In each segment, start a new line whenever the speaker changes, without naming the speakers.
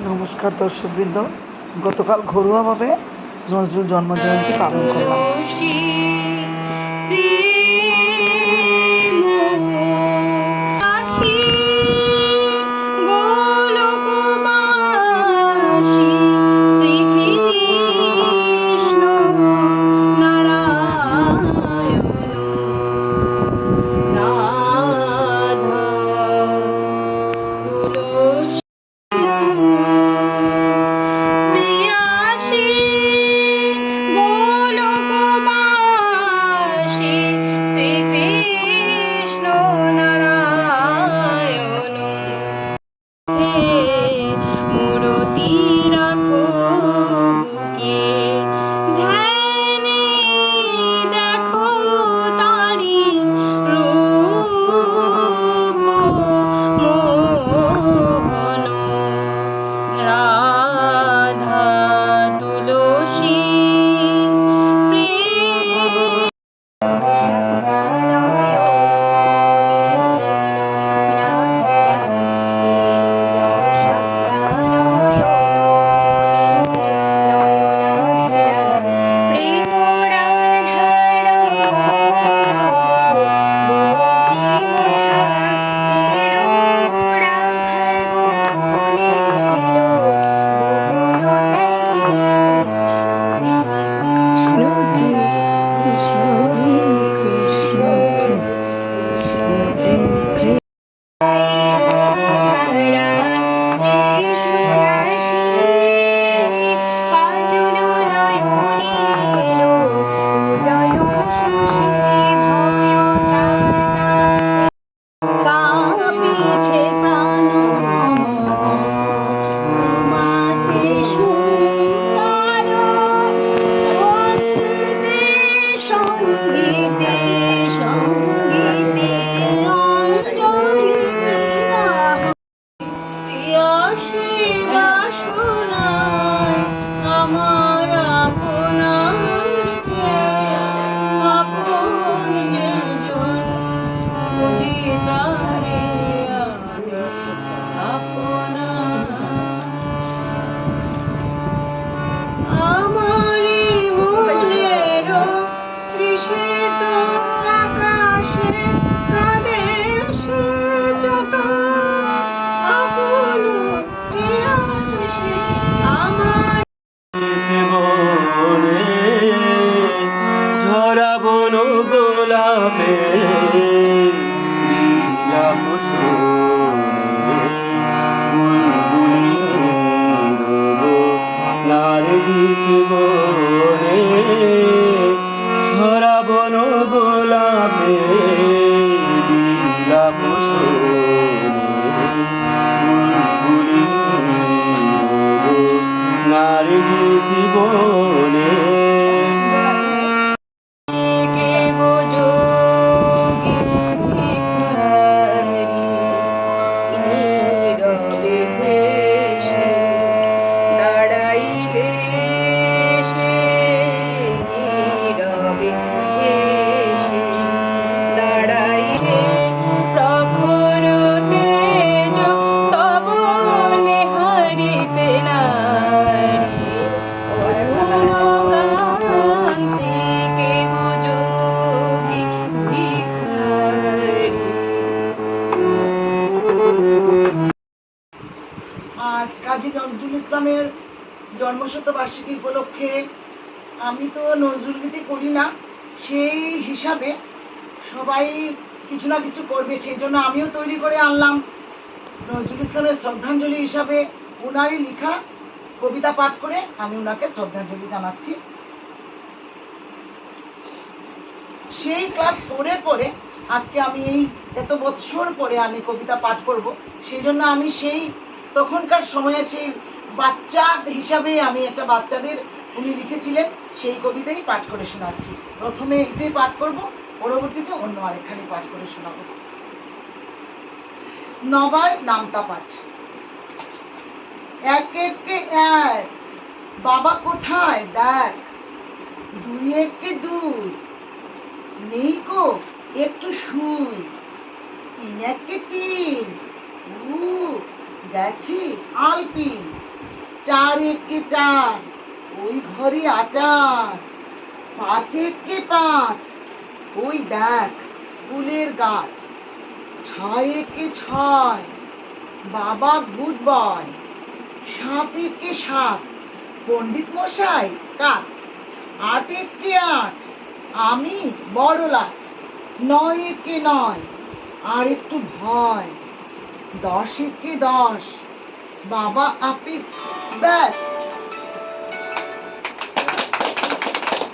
নমস্কার দর্শকবৃন্দ, গতকাল ঘরোয়াভাবে নজরুল জন্মজয়ন্তী পালন করলাম। আজ কাজী নজরুল ইসলামের জন্মশতবার্ষিকী উপলক্ষে আমি তো নজরুল গীতি করি না, সেই হিসাবে সবাই কিছু না কিছু করবে, সেই জন্য আমিও তৈরি করে আনলাম নজরুল ইসলামের শ্রদ্ধাঞ্জলি হিসাবে উনারই লেখা কবিতা পাঠ করে আমি ওনাকে শ্রদ্ধাঞ্জলি জানাচ্ছি। সেই ক্লাস 4-এ পড়ে আজকে আমি এই এত বৎসর পরে আমি কবিতা পাঠ করব, সেই জন্য আমি সেই তখনকার সময়ের সেই বাচ্চা হিসাবে আমি একটা বাচ্চাদের উনি লিখেছিলেন সেই কবিতাই পাঠ করে শোনাচ্ছি। প্রথমে এটাই পাঠ করব, পরবর্তীতে অন্য আরেকখানি পাঠ করে শোনাবো। নবার নামতা পাঠ। এক একে এক, বাবা কোথায় দেখ, দুই একে দুই, নেই গো একটু শুই, তিন একে তিন, গেছি আলপিন, 4 একে 4, ওই ঘরে আচার, 5 একে 5, ওই দেখ ফুলের গাছ, 6 একে 6, বাবা গুড বয়, 7 একে 7, পণ্ডিত মশাই কাত, 8 একে 8, আমি বড় লাট, 9 একে 9, আর একটু ভয়, 10 একে 10, বাবা আপিস, ব্যাস।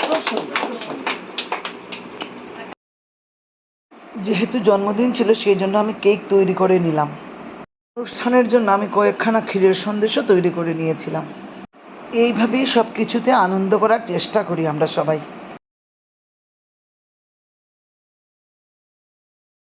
খুব সুন্দর, খুব সুন্দর। যেহেতু জন্মদিন ছিল সেই জন্য আমি কেক তৈরি করে নিলাম। অনুষ্ঠানের জন্য আমি কয়েকখানা ক্ষীরের সন্দেশও তৈরি করে নিয়েছিলাম। এইভাবেই সব কিছুতে আনন্দ করার চেষ্টা করি আমরা সবাই।